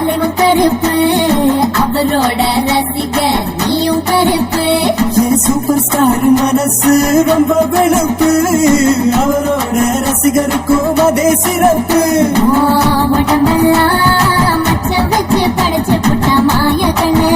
தலைவன் கருப்பு, அவரோட ரசிகர் நீயும் கருப்பு. சூப்பர் ஸ்டார் மனசு ரொம்ப வெளுப்பு, அவரோட ரசிகருக்கும் அதே சிறப்பு. உடம்பெல்லாம் மச்சம் வச்சு படைச்சு புட்ட மாய கண்ணு,